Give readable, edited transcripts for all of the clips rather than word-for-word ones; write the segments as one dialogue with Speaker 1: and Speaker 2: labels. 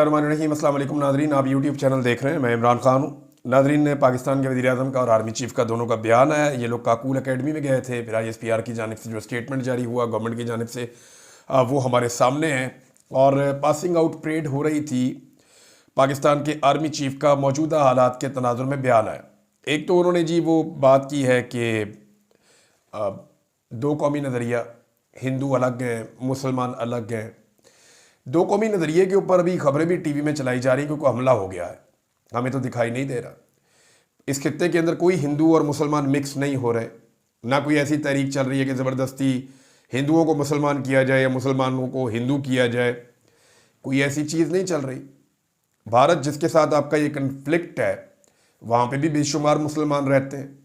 Speaker 1: रहीम अस्सलाम वालेकुम नादरीन, आप यूट्यूब चैनल देख रहे हैं। मैं इमरान खान हूँ। नादरीन ने पाकिस्तान के वज़ीर-ए-आज़म का और आर्मी चीफ़ का दोनों का बयान आया। ये लोग काकूल एकेडमी में गए थे, फिर ISPR की जानिब से जो स्टेटमेंट जारी हुआ गवर्नमेंट की जानिब से वो हमारे सामने है। और पासिंग आउट परेड हो रही थी। पाकिस्तान के आर्मी चीफ़ का मौजूदा हालात के तनाजुर में बयान आया। एक तो उन्होंने जी वो बात की है कि दो कौमी नज़रिया, हिंदू अलग हैं, मुसलमान अलग हैं। दो कौमी नज़रिए के ऊपर अभी खबरें भी टीवी में चलाई जा रही क्योंकि हमला हो गया है, हमें तो दिखाई नहीं दे रहा। इस खित्ते के अंदर कोई हिंदू और मुसलमान मिक्स नहीं हो रहे, ना कोई ऐसी तहरीक चल रही है कि ज़बरदस्ती हिंदुओं को मुसलमान किया जाए या मुसलमानों को हिंदू किया जाए। कोई ऐसी चीज़ नहीं चल रही। भारत जिसके साथ आपका ये कन्फ्लिक्ट है, वहाँ पे भी बेशुमार मुसलमान रहते हैं,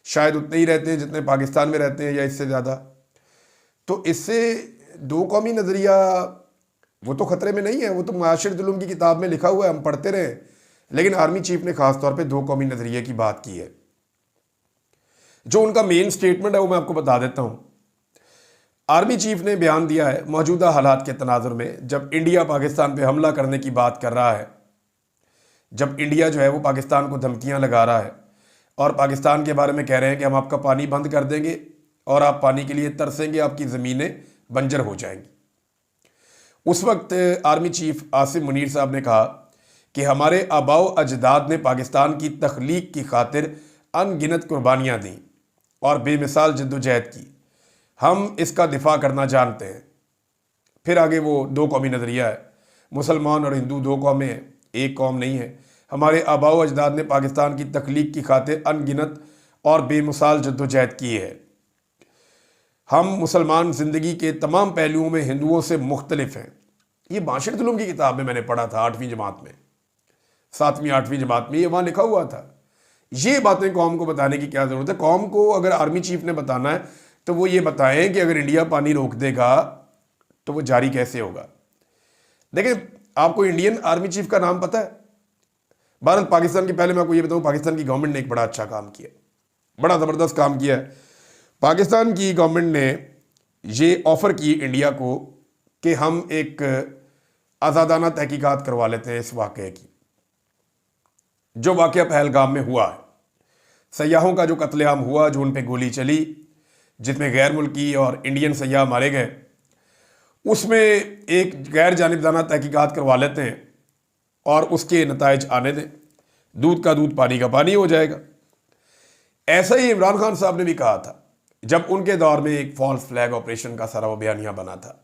Speaker 1: शायद उतने ही रहते हैं जितने पाकिस्तान में रहते हैं या इससे ज़्यादा। तो इससे दो कौमी नज़रिया वो तो ख़तरे में नहीं है, वो तो मुआशिरत उलूम की किताब में लिखा हुआ है, हम पढ़ते रहे। लेकिन आर्मी चीफ ने खास तौर पे दो कौमी नज़रिए की बात की है। जो उनका मेन स्टेटमेंट है वो मैं आपको बता देता हूँ। आर्मी चीफ ने बयान दिया है मौजूदा हालात के तनाजुर में, जब इंडिया पाकिस्तान पे हमला करने की बात कर रहा है, जब इंडिया जो है वो पाकिस्तान को धमकियाँ लगा रहा है और पाकिस्तान के बारे में कह रहे हैं कि हम आपका पानी बंद कर देंगे और आप पानी के लिए तरसेंगे, आपकी ज़मीनें बंजर हो जाएंगी। उस वक्त आर्मी चीफ आसिम मुनीर साहब ने कहा कि हमारे आबाओ अजदाद ने पाकिस्तान की तख्लीक की खातिर अनगिनत कुर्बानियाँ दी और बेमिसाल जद्दोजहद की, हम इसका दिफा करना जानते हैं। फिर आगे वो दो कौमी नज़रिया है, मुसलमान और हिंदू दो कौमें हैं, एक कौम नहीं है। हमारे आबाओ अजदाद ने पाकिस्तान की तख्लीक की खातिर अनगिनत और बेमिसाल जद्दोजहद की है। हम मुसलमान ज़िंदगी के तमाम पहलुओं में हिंदुओं से मुख्तलिफ हैं। ये माशरत उलूम की किताब में मैंने पढ़ा था 8वीं जमात में, 7वीं 8वीं जमात में ये वहाँ लिखा हुआ था। ये बातें कौम को बताने की क्या ज़रूरत है? कौम को अगर आर्मी चीफ ने बताना है तो वो ये बताएं कि अगर इंडिया पानी रोक देगा तो वो जारी कैसे होगा। देखिए, आपको इंडियन आर्मी चीफ का नाम पता है? भारत पाकिस्तान के, पहले मैं आपको ये बताऊँ, पाकिस्तान की गवर्नमेंट ने एक बड़ा अच्छा काम किया, बड़ा ज़बरदस्त काम किया है। पाकिस्तान की गवर्नमेंट ने ये ऑफ़र की इंडिया को कि हम एक आज़ादाना तहकीकात करवा लेते हैं इस वाक़े की, जो वाक़या पहलगाम में हुआ है। सयाहों का जो कत्लेआम हुआ, जो उन पे गोली चली, जिसमें गैर मुल्की और इंडियन सयाह मारे गए, उसमें एक गैर जानिबदाना तहकीकात करवा लेते हैं और उसके नताइज आने दें। दूध का दूध, पानी का पानी हो जाएगा। ऐसा ही इमरान खान साहब ने भी कहा था जब उनके दौर में एक फॉल्स फ्लैग ऑपरेशन का सारा बयानिया बना था।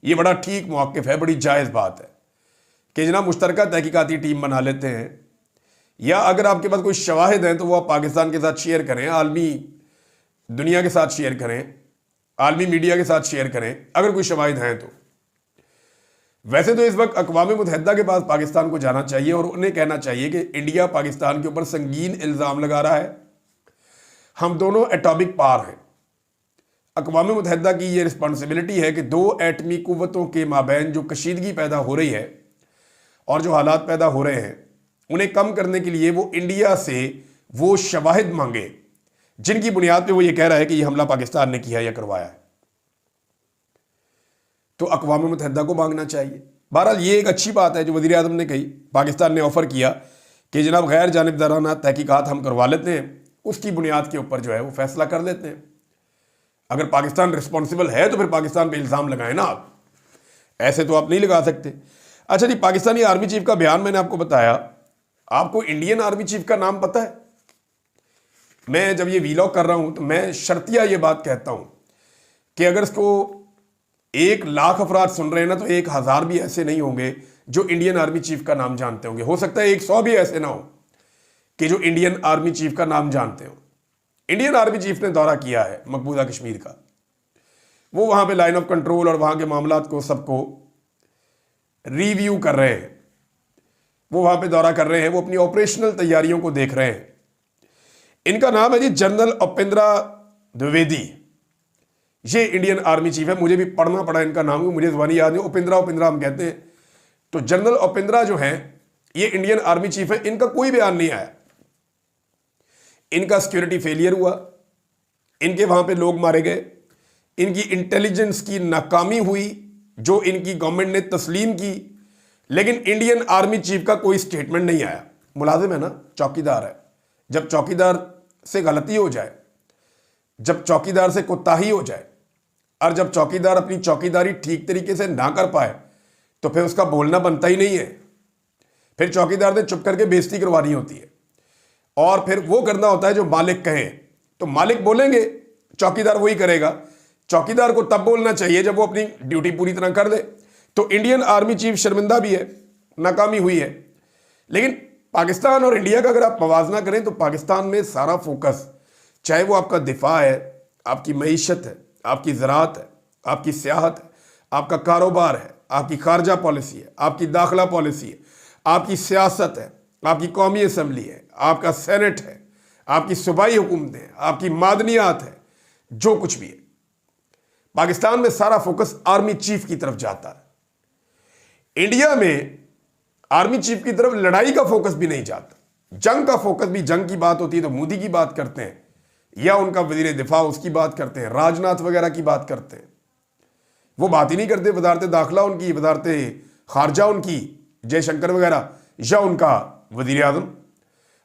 Speaker 1: ये बड़ा ठीक मौक़िफ़ है, बड़ी जायज़ बात है कि जनाब मुश्तरका तहकीकाती टीम बना लेते हैं, या अगर आपके पास कोई शवाहिद हैं तो वो आप पाकिस्तान के साथ शेयर करें, आलमी दुनिया के साथ शेयर करें, आलमी मीडिया के साथ शेयर करें अगर कोई शवाहिद हैं तो। वैसे तो इस वक्त अक़वाम मुत्तहिदा के पास पाकिस्तान को जाना चाहिए और उन्हें कहना चाहिए कि इंडिया पाकिस्तान के ऊपर संगीन इल्ज़ाम लगा रहा है, हम दोनों एटॉमिक पावर हैं। अक़वाम मुत्तहिदा की ये रिस्पॉन्सिबिलिटी है कि दो एटमी कुव्वतों के माबैन जो कशीदगी पैदा हो रही है और जो हालात पैदा हो रहे हैं, उन्हें कम करने के लिए वो इंडिया से वो शवाहिद मांगे जिनकी बुनियाद पे वो ये कह रहा है कि ये हमला पाकिस्तान ने किया या करवाया है। तो अक़वाम मुत्तहिदा को मांगना चाहिए। बहरहाल ये एक अच्छी बात है जो वज़ीर आज़म ने कही। पाकिस्तान ने ऑफ़र किया कि जनाब गैर जानिबदाराना तहकीकात हम करवा लेते हैं, उसकी बुनियाद के ऊपर जो है वो फैसला कर लेते हैं। अगर पाकिस्तान रिस्पॉन्सिबल है तो फिर पाकिस्तान पे इल्ज़ाम लगाएं ना आप, ऐसे तो आप नहीं लगा सकते। अच्छा जी, पाकिस्तानी आर्मी चीफ का बयान मैंने आपको बताया। आपको इंडियन आर्मी चीफ का नाम पता है? मैं जब ये वीलॉग कर रहा हूं तो मैं शर्तिया ये बात कहता हूं कि अगर इसको 1,00,000 अफराद सुन रहे हैं ना तो 1,000 भी ऐसे नहीं होंगे जो इंडियन आर्मी चीफ का नाम जानते होंगे। हो सकता है 100 भी ऐसे ना हो कि जो इंडियन आर्मी चीफ का नाम जानते हो। इंडियन आर्मी चीफ ने दौरा किया है मकबूजा कश्मीर का। वो वहाँ पे लाइन ऑफ कंट्रोल और वहाँ के मामलात को सबको रिव्यू कर रहे हैं। वो वहाँ पे दौरा कर रहे हैं, वो अपनी ऑपरेशनल तैयारियों को देख रहे हैं। इनका नाम है जी जनरल उपेंद्रा द्विवेदी। ये इंडियन आर्मी चीफ है, मुझे भी पढ़ना पड़ा इनका नाम, मुझे ज़बानी याद नहीं। उपेंद्रा उपेंद्रा हम कहते हैं। तो जनरल उपेंद्रा जो हैं ये इंडियन आर्मी चीफ है। इनका कोई बयान नहीं आया। इनका सिक्योरिटी फेलियर हुआ, इनके वहां पे लोग मारे गए, इनकी इंटेलिजेंस की नाकामी हुई जो इनकी गवर्नमेंट ने तस्लीम की, लेकिन इंडियन आर्मी चीफ का कोई स्टेटमेंट नहीं आया। मुलाजिम है ना, चौकीदार है। जब चौकीदार से गलती हो जाए, जब चौकीदार से कोताही हो जाए, और जब चौकीदार अपनी चौकीदारी ठीक तरीके से ना कर पाए, तो फिर उसका बोलना बनता ही नहीं है। फिर चौकीदार ने चुप करके बेइज्जती करवानी होती है, और फिर वो करना होता है जो मालिक कहे। तो मालिक बोलेंगे, चौकीदार वही करेगा। चौकीदार को तब बोलना चाहिए जब वो अपनी ड्यूटी पूरी तरह कर दे। तो इंडियन आर्मी चीफ शर्मिंदा भी है, नाकामी हुई है। लेकिन पाकिस्तान और इंडिया का अगर आप मवाजना करें तो पाकिस्तान में सारा फोकस, चाहे वो आपका दिफा है, आपकी मईशत है, आपकी ज़राअत है, आपकी सियाहत है, आपका कारोबार है, आपकी खारजा पॉलिसी है, आपकी दाखिला पॉलिसी है, आपकी सियासत है, आपकी कौमी असम्बली है, आपका सेनेट है, आपकी सूबाई हुकूमतें हैं, आपकी मादनियात है, जो कुछ भी है, पाकिस्तान में सारा फोकस आर्मी चीफ की तरफ जाता है। इंडिया में आर्मी चीफ की तरफ लड़ाई का फोकस भी नहीं जाता, जंग का फोकस भी, जंग की बात होती है तो मोदी की बात करते हैं, या उनका वजीर दिफा उसकी बात करते हैं, राजनाथ वगैरह की बात करते हैं। वो बात ही नहीं करते वजारत दाखिला उनकी, वजारत खारजा उनकी, जयशंकर वगैरह, या उनका वजीर आजम।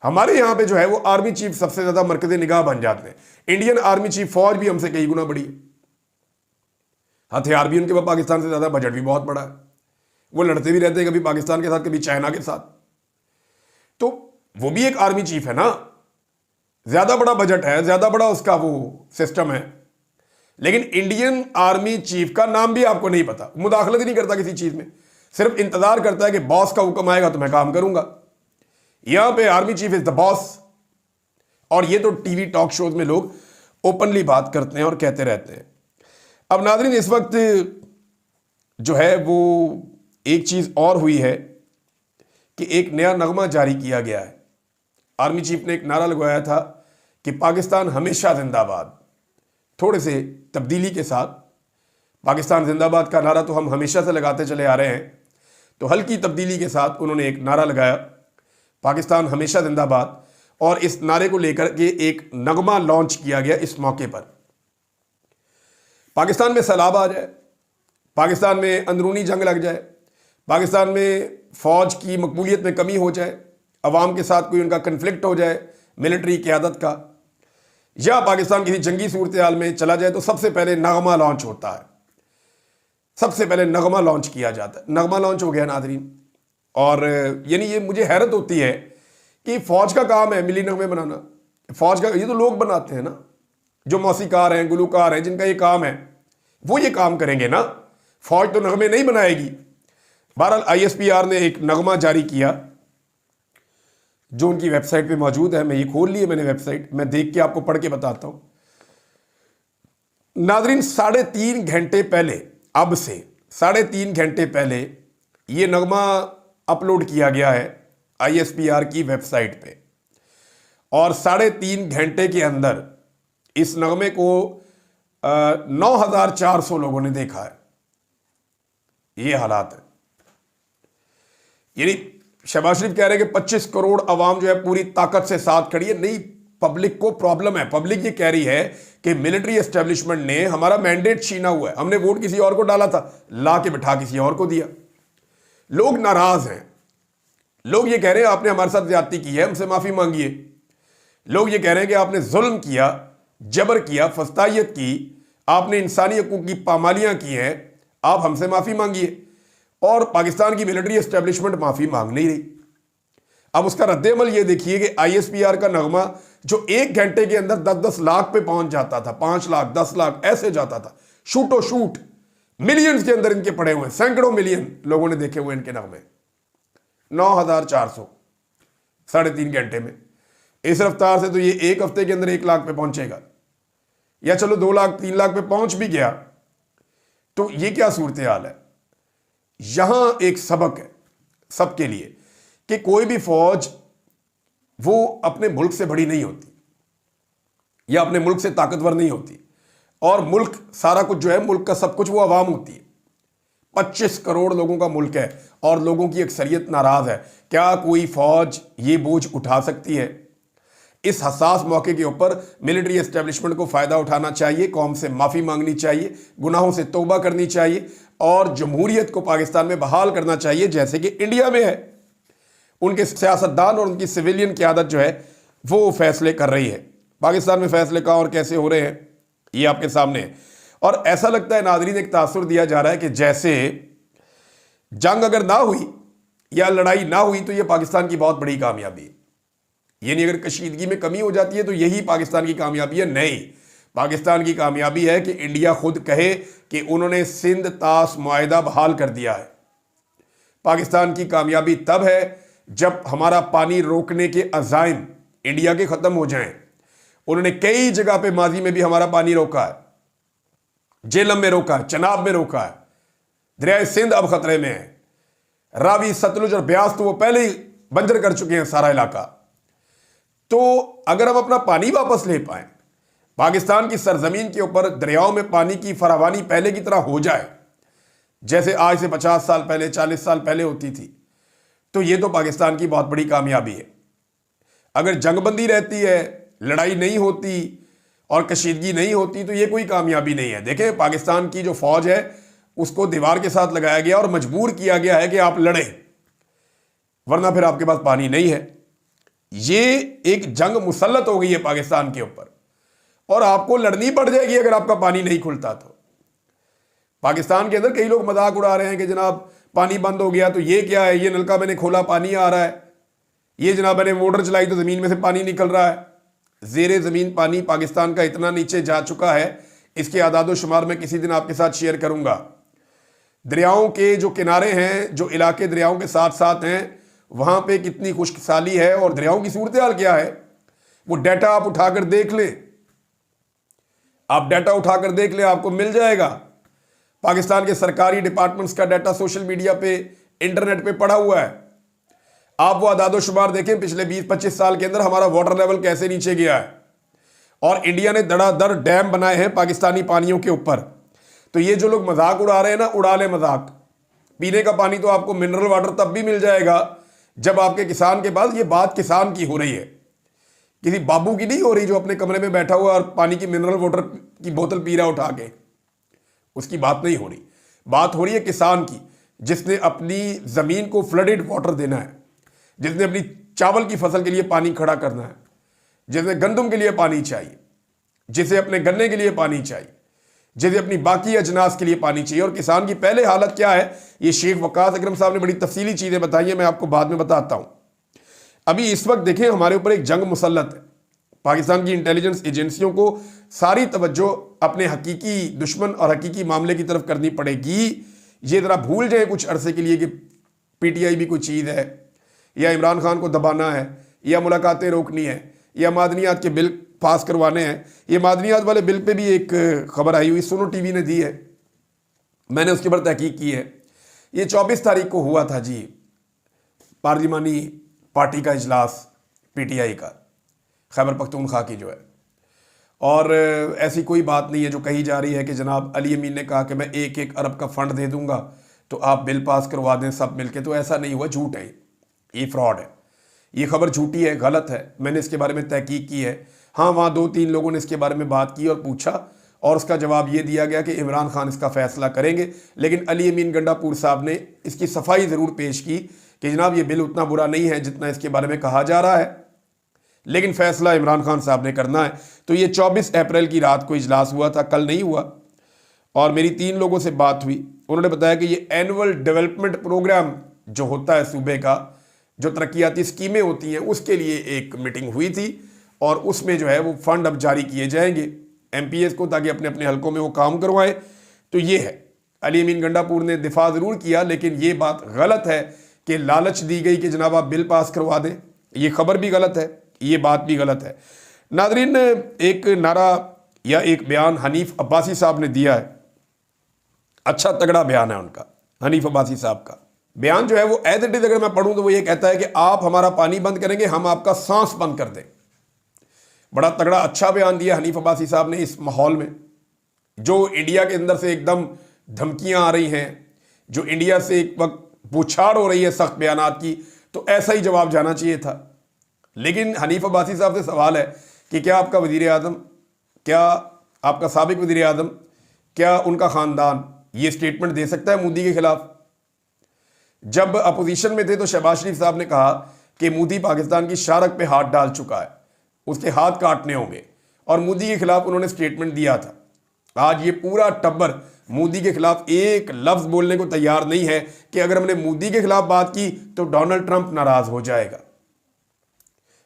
Speaker 1: हमारे यहाँ पे जो है वो आर्मी चीफ सबसे ज्यादा मरकज़ निगाह बन जाते हैं। इंडियन आर्मी चीफ फौज भी हमसे कई गुना बड़ी है, हथियार भी उनके पास पाकिस्तान से ज्यादा, बजट भी बहुत बड़ा है, वो लड़ते भी रहते हैं कभी पाकिस्तान के साथ, कभी चाइना के साथ। तो वो भी एक आर्मी चीफ है ना, ज्यादा बड़ा बजट है, ज्यादा बड़ा उसका वो सिस्टम है। लेकिन इंडियन आर्मी चीफ का नाम भी आपको नहीं पता, मुदाखलत ही नहीं करता किसी चीज में, सिर्फ इंतजार करता है कि बॉस का हुक्म आएगा तो मैं काम करूंगा। यहां पे army chief is the boss. और ये तो टीवी टॉक शोज में लोग ओपनली बात करते हैं और कहते रहते हैं। अब नाज़रीन, इस वक्त जो है वो एक चीज और हुई है कि एक नया नगमा जारी किया गया है। आर्मी चीफ ने एक नारा लगवाया था कि पाकिस्तान हमेशा जिंदाबाद, थोड़े से तब्दीली के साथ। पाकिस्तान जिंदाबाद का नारा तो हम हमेशा से लगाते चले आ रहे हैं, तो हल्की तब्दीली के साथ उन्होंने एक नारा लगाया, पाकिस्तान हमेशा जिंदाबाद। और इस नारे को लेकर के एक नगमा लॉन्च किया गया इस मौके पर। पाकिस्तान में सैलाब आ जाए, पाकिस्तान में अंदरूनी जंग लग जाए, पाकिस्तान में फौज की मकबूलियत में कमी हो जाए, अवाम के साथ कोई उनका कन्फ्लिक्ट हो जाए मिलिट्री क़यादत का, या पाकिस्तान किसी जंगी सूरत हाल में चला जाए, तो सबसे पहले नगमा लॉन्च होता है, सबसे पहले नगमा लॉन्च किया जाता है। नगमा लॉन्च हो गया नाज़रीन। और यानी ये मुझे हैरत होती है कि फौज का काम है मिली नगमे बनाना, फौज का, ये तो लोग बनाते हैं ना, जो मौसीकार हैं, गुलूकार हैं, जिनका ये काम है, वो ये काम करेंगे ना, फौज तो नगमे नहीं बनाएगी। बहरहाल ISPR ने एक नगमा जारी किया जो उनकी वेबसाइट पे मौजूद है। मैं ये खोल लिए मैंने वेबसाइट, मैं देख के आपको पढ़ के बताता हूं। नाज़रीन, 3.5 घंटे पहले, अब से 3.5 घंटे पहले ये नगमा अपलोड किया गया है ISPR की वेबसाइट पे, और 3.5 घंटे के अंदर इस नगमे को 9,400 लोगों ने देखा है। ये हालात है। यानी शहबाज शरीफ कह रहे हैं कि 25 करोड़ अवाम जो है पूरी ताकत से साथ खड़ी है। नहीं, पब्लिक को प्रॉब्लम है। पब्लिक ये कह रही है कि मिलिट्री एस्टेब्लिशमेंट ने हमारा मैंडेट छीना हुआ है, हमने वोट किसी और को डाला था, ला के बिठा किसी और को दिया। लोग नाराज हैं, लोग ये कह रहे हैं आपने हमारे साथ ज्यादती की है, हमसे माफी मांगिए। लोग ये कह रहे हैं कि आपने जुल्म किया, जबर किया, फस्तायत की, आपने इंसानी हकूक की पामालियां की हैं, आप हमसे माफी मांगिए। और पाकिस्तान की मिलिट्री एस्टेब्लिशमेंट माफी मांग नहीं रही। अब उसका रद्द-ए-अमल ये देखिए कि ISPR का नगमा जो 1 घंटे के अंदर 10-10 लाख पे पहुंच जाता था, 5 लाख, 10 लाख ऐसे जाता था, शूटो शूट मिलियंस के अंदर इनके पड़े हुए, सैकड़ों मिलियन लोगों ने देखे हुए इनके नगमे। 9,400 3.5 घंटे में। इस रफ्तार से तो ये 1 हफ्ते के अंदर 1 लाख पे पहुंचेगा, या चलो 2 लाख 3 लाख पे पहुंच भी गया तो ये क्या सूरत हाल है। यहां एक सबक है सबके लिए कि कोई भी फौज वो अपने मुल्क से बड़ी नहीं होती, या अपने मुल्क से ताकतवर नहीं होती, और मुल्क सारा कुछ जो है, मुल्क का सब कुछ वो अवाम होती है। 25 करोड़ लोगों का मुल्क है और लोगों की अक्सरियत नाराज है। क्या कोई फौज ये बोझ उठा सकती है? इस हसास मौके के ऊपर मिलिट्री एस्टेब्लिशमेंट को फायदा उठाना चाहिए, कौम से माफी मांगनी चाहिए, गुनाहों से तौबा करनी चाहिए और जमहूरियत को पाकिस्तान में बहाल करना चाहिए जैसे कि इंडिया में है। उनके सियासतदान और उनकी सिविलियन क़यादत जो है वो फैसले कर रही है। पाकिस्तान में फैसले कहाँ और कैसे हो रहे हैं ये आपके सामने है। और ऐसा लगता है नाज़रीन, एक तासुर दिया जा रहा है कि जैसे जंग अगर ना हुई या लड़ाई ना हुई तो ये पाकिस्तान की बहुत बड़ी कामयाबी है। यानी अगर कशीदगी में कमी हो जाती है तो यही पाकिस्तान की कामयाबी है। नहीं, पाकिस्तान की कामयाबी है कि इंडिया खुद कहे कि उन्होंने सिंध तास मुआहिदा बहाल कर दिया है। पाकिस्तान की कामयाबी तब है जब हमारा पानी रोकने के अज़ाइम इंडिया के ख़त्म हो जाएं। उन्होंने कई जगह पे माजी में भी हमारा पानी रोका है, जेलम में रोका है, चनाब में रोका है। दरिया सिंध अब खतरे में है। रावी, सतलुज और ब्यास तो वो पहले ही बंजर कर चुके हैं सारा इलाका। तो अगर हम अपना पानी वापस ले पाए, पाकिस्तान की सरजमीन के ऊपर दरियाओं में पानी की फरावानी पहले की तरह हो जाए जैसे आज से 50 साल पहले, 40 साल पहले होती थी, तो ये तो पाकिस्तान की बहुत बड़ी कामयाबी है। अगर जंगबंदी रहती है, लड़ाई नहीं होती और कशीदगी नहीं होती तो ये कोई कामयाबी नहीं है। देखें, पाकिस्तान की जो फौज है उसको दीवार के साथ लगाया गया और मजबूर किया गया है कि आप लड़ें, वरना फिर आपके पास पानी नहीं है। ये एक जंग मुसल्लत हो गई है पाकिस्तान के ऊपर और आपको लड़नी पड़ जाएगी अगर आपका पानी नहीं खुलता तो। पाकिस्तान के अंदर कई लोग मजाक उड़ा रहे हैं कि जनाब पानी बंद हो गया तो ये क्या है, ये नलका मैंने खोला पानी आ रहा है, ये जनाब मैंने मोटर चलाई तो ज़मीन में से पानी निकल रहा है। ज़ेरे ज़मीन पानी पाकिस्तान का इतना नीचे जा चुका है, इसके आदादो शुमार मैं किसी दिन आपके साथ शेयर करूंगा। दरियाओं के जो किनारे हैं, जो इलाके दरियाओं के साथ साथ हैं, वहाँ पे कितनी खुश्कसाली है और दरियाओं की सूरत हाल क्या है, वो डाटा आप उठाकर देख लें। आप डाटा उठाकर देख लें, आपको मिल जाएगा। पाकिस्तान के सरकारी डिपार्टमेंट्स का डाटा सोशल मीडिया पे, इंटरनेट पे पड़ा हुआ है। आप वो आदादो शुमार देखें, पिछले 20-25 साल के अंदर हमारा वाटर लेवल कैसे नीचे गया है। और इंडिया ने धड़ाधड़ डैम बनाए हैं पाकिस्तानी पानियों के ऊपर। तो ये जो लोग मजाक उड़ा रहे हैं ना, उड़ा ले मजाक। पीने का पानी तो आपको मिनरल वाटर तब भी मिल जाएगा जब आपके किसान के पास, ये बात किसान की हो रही है, किसी बाबू की नहीं हो रही जो अपने कमरे में बैठा हुआ और पानी की मिनरल वाटर की बोतल पी रहा उठा के, उसकी बात नहीं हो रही। बात हो रही है किसान की, जिसने अपनी ज़मीन को फ्लडेड वाटर देना है, जिसने अपनी चावल की फसल के लिए पानी खड़ा करना है, जिसे गंदम के लिए पानी चाहिए, जिसे अपने गन्ने के लिए पानी चाहिए, जिसे अपनी बाकी अजनास के लिए पानी चाहिए। और किसान की पहले हालत क्या है, ये शेख वकास अकरम साहब ने बड़ी तफसीली चीज़ें बताई हैं, मैं आपको बाद में बताता हूँ। अभी इस वक्त देखें, हमारे ऊपर एक जंग मुसल्लत है। पाकिस्तान की इंटेलिजेंस एजेंसियों को सारी तवज्जो अपने हकीकी दुश्मन और हकीकी मामले की तरफ करनी पड़ेगी। ये ज़रा भूल जाए कुछ अरसे के लिए कि PTI भी कोई चीज़ है, या इमरान खान को दबाना है, या मुलाकातें रोकनी है, या मादनियात के बिल पास करवाने हैं। ये मादनियात वाले बिल पे भी एक खबर आई हुई, सुनो TV ने दी है, मैंने उसके ऊपर तहकीक की है। ये 24 तारीख को हुआ था जी, पार्लिमानी पार्टी का इजलास PTI का, खैबर पख्तूनख्वा की जो है। और ऐसी कोई बात नहीं है जो कही जा रही है कि जनाब अली अमीन ने कहा कि मैं 1-1 अरब का फंड दे दूंगा तो आप बिल पास करवा दें सब मिलके। तो ऐसा नहीं हुआ, झूठ है, ये फ्रॉड है, ये खबर झूठी है, गलत है। मैंने इसके बारे में तहकीक की है। हाँ, वहाँ 2-3 लोगों ने इसके बारे में बात की और पूछा और उसका जवाब ये दिया गया कि इमरान खान इसका फैसला करेंगे। लेकिन अली अमीन गंडापुर साहब ने इसकी सफाई ज़रूर पेश की कि जनाब ये बिल उतना बुरा नहीं है जितना इसके बारे में कहा जा रहा है, लेकिन फैसला इमरान खान साहब ने करना है। तो ये 24 अप्रैल की रात को इजलास हुआ था, कल नहीं हुआ। और मेरी 3 लोगों से बात हुई, उन्होंने बताया कि ये एनुअल डेवलपमेंट प्रोग्राम जो होता है सूबे का, जो तरक्याती स्कीमें होती हैं, उसके लिए एक मीटिंग हुई थी और उसमें जो है वो फंड अब जारी किए जाएंगे MPs को, ताकि अपने अपने हलकों में वो काम करवाएं। तो ये है, अली अमीन गंडापुर ने दिफा ज़रूर किया, लेकिन ये बात गलत है कि लालच दी गई कि जनाब आप बिल पास करवा दें। ये खबर भी गलत है, ये बात भी गलत है। नादरीन, एक नारा या एक बयान हनीफ अब्बासी साहब ने दिया है, अच्छा तगड़ा बयान है उनका, हनीफ अब्बासी साहब का बयान जो है वो एज इट इज अगर मैं पढ़ूं तो वो ये कहता है कि आप हमारा पानी बंद करेंगे, हम आपका सांस बंद कर दें। बड़ा तगड़ा अच्छा बयान दिया हनीफ अब्बासी साहब ने इस माहौल में, जो इंडिया के अंदर से एकदम धमकियां आ रही हैं, जो इंडिया से एक वक्त बौछार हो रही है सख्त बयानात की। तो ऐसा ही जवाब जाना चाहिए था। लेकिन हनीफ अब्बासी साहब से सवाल है कि क्या आपका वज़ीर आज़म, क्या आपका साबिक वज़ीर आज़म, क्या उनका ख़ानदान ये स्टेटमेंट दे सकता है मोदी के खिलाफ? जब अपोजिशन में थे तो शहबाज शरीफ साहब ने कहा कि मोदी पाकिस्तान की शारक पे हाथ डाल चुका है, उसके हाथ काटने होंगे, और मोदी के खिलाफ उन्होंने स्टेटमेंट दिया था। आज ये पूरा टब्बर मोदी के खिलाफ एक लफ्ज बोलने को तैयार नहीं है कि अगर हमने मोदी के खिलाफ बात की तो डोनाल्ड ट्रंप नाराज हो जाएगा,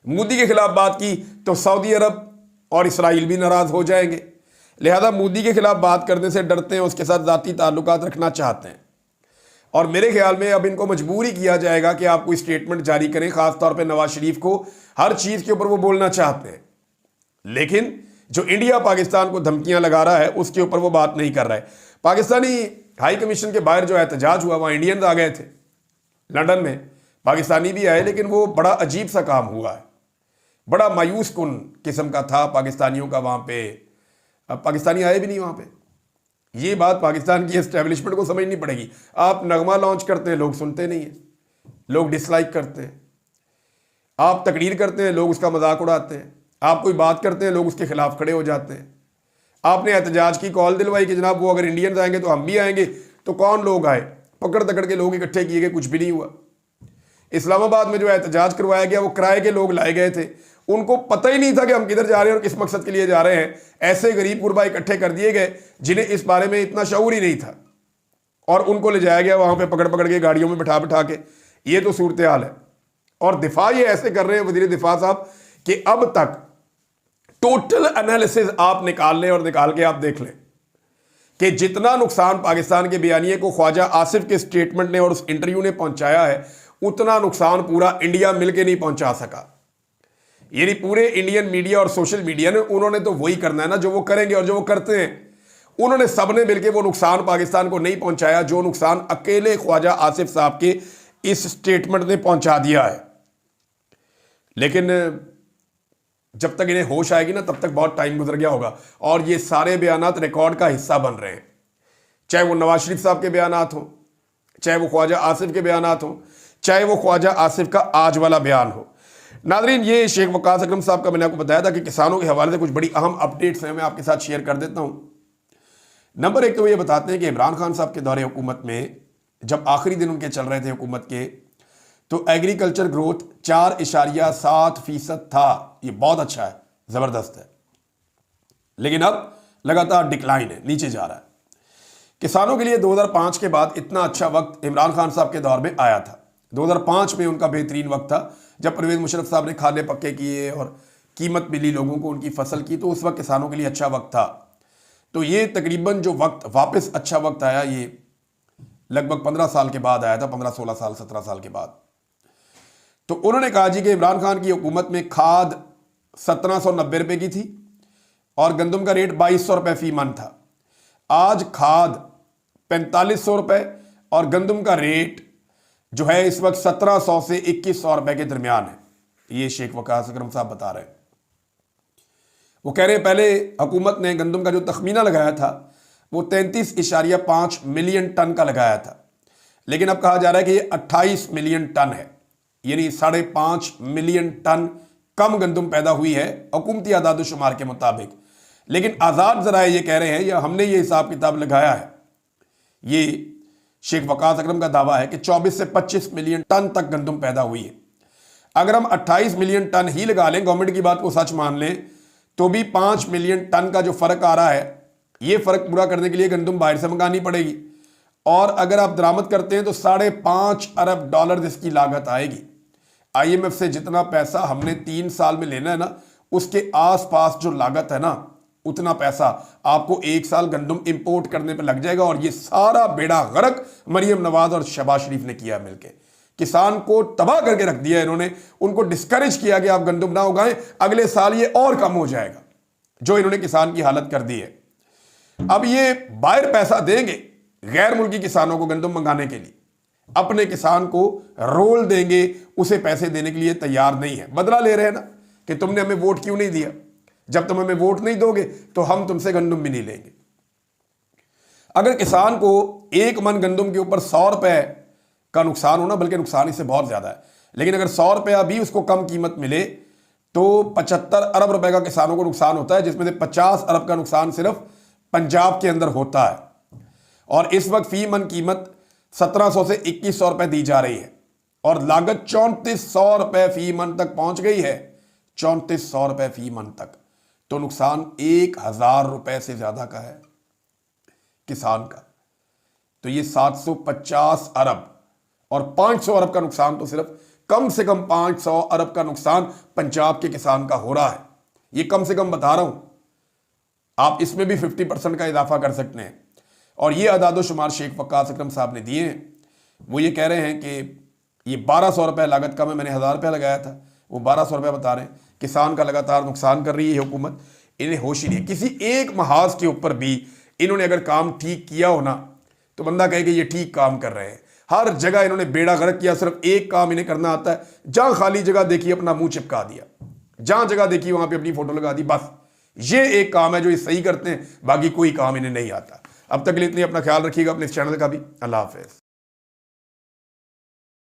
Speaker 1: मोदी के खिलाफ बात की तो सऊदी अरब और इसराइल भी नाराज हो जाएंगे। लिहाजा मोदी के खिलाफ बात करने से डरते हैं, उसके साथ जाती ताल्लुकात रखना चाहते हैं, और मेरे ख्याल में अब इनको मजबूर ही किया जाएगा कि आप कोई स्टेटमेंट जारी करें, खासतौर पे नवाज शरीफ को हर चीज के ऊपर वो बोलना चाहते हैं, लेकिन जो इंडिया पाकिस्तान को धमकियां लगा रहा है उसके ऊपर वो बात नहीं कर रहा है। पाकिस्तानी हाई कमीशन के बाहर जो एहतजाज हुआ, वहां इंडियंस आ गए थे लंदन में, पाकिस्तानी भी आए, लेकिन वो बड़ा अजीब सा काम हुआ है, बड़ा मायूस कुन किस्म का था पाकिस्तानियों का वहां पे। अब पाकिस्तानी आए भी नहीं वहां पे। ये बात पाकिस्तान की एस्टेब्लिशमेंट को समझनी पड़ेगी। आप नगमा लॉन्च करते हैं, लोग सुनते नहीं है, लोग डिसलाइक करते हैं। आप तकरीर करते हैं, लोग उसका मजाक उड़ाते हैं। आप कोई बात करते हैं, लोग उसके खिलाफ खड़े हो जाते हैं। आपने एहतजाज की कॉल दिलवाई कि जनाब वो अगर इंडियंस आएंगे तो हम भी आएंगे, तो कौन लोग आए? पकड़ तकड़ के लोग इकट्ठे किए गए, कुछ भी नहीं हुआ। इस्लामाबाद में जो एहतजाज करवाया गया वो किराए के लोग लाए गए थे, उनको पता ही नहीं था कि हम किधर जा रहे हैं और किस मकसद के लिए जा रहे हैं। ऐसे गरीब गुरबा इकट्ठे कर दिए गए जिन्हें इस बारे में इतना शऊर ही नहीं था, और उनको ले जाया गया वहां पे पकड़ पकड़ के गाड़ियों में बिठा बिठा के। ये तो सूरत हाल है। और दिफा ये ऐसे कर रहे हैं वजीर दिफा साहब कि अब तक टोटल एनालिसिस आप निकाल लें और निकाल के आप देख लें कि जितना नुकसान पाकिस्तान के बयानिए को ख्वाजा आसिफ के स्टेटमेंट ने और उस इंटरव्यू ने पहुंचाया है, उतना नुकसान पूरा इंडिया मिलकर नहीं पहुंचा सका। यानी पूरे इंडियन मीडिया और सोशल मीडिया ने, उन्होंने तो वही करना है ना जो वो करेंगे और जो वो करते हैं। उन्होंने सबने मिलकर वो नुकसान पाकिस्तान को नहीं पहुंचाया जो नुकसान अकेले ख्वाजा आसिफ साहब के इस स्टेटमेंट ने पहुंचा दिया है। लेकिन जब तक इन्हें होश आएगी ना, तब तक बहुत टाइम गुजर गया होगा, और ये सारे बयानात रिकॉर्ड का हिस्सा बन रहे हैं। चाहे वो नवाज शरीफ साहब के बयानात हो, चाहे वो ख्वाजा आसिफ के बयानात हो, चाहे वो ख्वाजा आसिफ का आज वाला बयान हो। नादरीन, ये शेख वकास अकरम साहब का मैंने आपको बताया था कि किसानों के हवाले से कुछ बड़ी अहम अपडेट्स हैं, मैं आपके साथ शेयर कर देता हूं। नंबर एक तो वो ये बताते हैं कि इमरान खान साहब के दौरे हुकूमत में जब आखिरी दिन उनके चल रहे थे हुकूमत के, तो एग्रीकल्चर ग्रोथ 4.7% था। ये बहुत अच्छा है, जबरदस्त है, लेकिन अब लगातार डिक्लाइन है, नीचे जा रहा है। किसानों के लिए 2005 के बाद इतना अच्छा वक्त इमरान खान साहब के दौर में आया था। 2005 में उनका बेहतरीन वक्त था जब परवेज मुशर्रफ साहब ने खाने पक्के किए और कीमत मिली लोगों को उनकी फसल की, तो उस वक्त किसानों के लिए अच्छा वक्त था। तो ये तकरीबन जो वक्त वापस अच्छा वक्त आया, ये लगभग 15 साल के बाद आया था, 15, 16 साल, 17 साल के बाद। तो उन्होंने कहा जी कि इमरान खान की हुकूमत में खाद 1790 रुपए की थी और गंदम का रेट 2200 रुपए फी मन था। आज खाद 4500 रुपए और गंदम का रेट जो है इस वक्त 1700 से 2100 रुपए के दरमियान है। ये शेख वकास अकरम साहब बता रहे हैं। वो कह रहे हैं पहले हुकूमत ने गंदम का जो तखमीना लगाया था वो 33.5 मिलियन टन का लगाया था, लेकिन अब कहा जा रहा है कि ये 28 मिलियन टन है, यानी 5.5 मिलियन टन कम गंदम पैदा हुई है हुकूमती आदाद शुमार के मुताबिक। लेकिन आज़ाद ज़राए ये कह रहे हैं, या हमने ये हिसाब किताब लगाया है, ये शेख वकास अकरम का दावा है कि 24 से 25 मिलियन टन तक गंदम पैदा हुई है। अगर हम 28 मिलियन टन ही लगा लें, गवर्नमेंट की बात को सच मान लें, तो भी 5 मिलियन टन का जो फर्क आ रहा है, ये फर्क पूरा करने के लिए गंदम बाहर से मंगानी पड़ेगी, और अगर आप दरामद करते हैं तो $5.5 अरब इसकी लागत आएगी। IMF से जितना पैसा हमने 3 साल में लेना है ना, उसके आसपास जो लागत है ना, उतना पैसा आपको 1 साल गंदम इंपोर्ट करने पे लग जाएगा। और ये सारा बेड़ा गर्क मरियम नवाज और शहबाज शरीफ ने किया मिलके। किसान को तबाह करके रख दिया इन्होंने, उनको डिस्करेज किया कि आप गंदम ना उगाएं, अगले साल ये और कम हो जाएगा, जो इन्होंने किसान की हालत कर दी है। अब ये बाहर पैसा देंगे गैर मुल्की किसानों को गंदम मंगाने के लिए, अपने किसान को रोल देंगे, उसे पैसे देने के लिए तैयार नहीं है। बदला ले रहे हैं ना कि तुमने हमें वोट क्यों नहीं दिया, जब तुम हमें वोट नहीं दोगे तो हम तुमसे गंदम भी नहीं लेंगे। अगर किसान को 1 मन गंदम के ऊपर 100 रुपए का नुकसान हो ना, बल्कि नुकसान इससे बहुत ज्यादा है, लेकिन अगर 100 रुपया भी उसको कम कीमत मिले तो 75 अरब रुपए का किसानों को नुकसान होता है, जिसमें से 50 अरब का नुकसान सिर्फ पंजाब के अंदर होता है। और इस वक्त फी मन कीमत 1700 से 2100 रुपए दी जा रही है और लागत 3400 रुपए फी मन तक पहुंच गई है। 3400 रुपए फी मन तक, तो नुकसान 1000 रुपए से ज्यादा का है किसान का। तो ये 750 अरब और 500 अरब का नुकसान, तो सिर्फ कम से कम 500 अरब का नुकसान पंजाब के किसान का हो रहा है। ये कम से कम बता रहा हूं, आप इसमें भी 50% का इजाफा कर सकते हैं। और ये अदादो शुमार शेख वक्कास अकरम साहब ने दिए हैं। वो ये कह रहे हैं कि ये 1200 रुपये लागत कम है, मैंने 1000 रुपये लगाया था, वो 1200 रुपये बता रहे हैं। किसान का लगातार नुकसान कर रही है हुकूमत, इन्हें होश ही नहीं है। किसी एक महाज के ऊपर भी इन्होंने अगर काम ठीक किया हो ना, तो बंदा कहे कि ये ठीक काम कर रहे हैं। हर जगह इन्होंने बेड़ा गर्क किया, सिर्फ एक काम इन्हें करना आता है, जहां खाली जगह देखी अपना मुंह चिपका दिया, जहां जगह देखी वहां पे अपनी फोटो लगा दी, बस ये एक काम है जो ये सही करते हैं, बाकी कोई काम इन्हें नहीं आता। अब तक के लिए इतनी, अपना ख्याल रखिएगा, अपने इस चैनल का भी। अल्लाह हाफिज।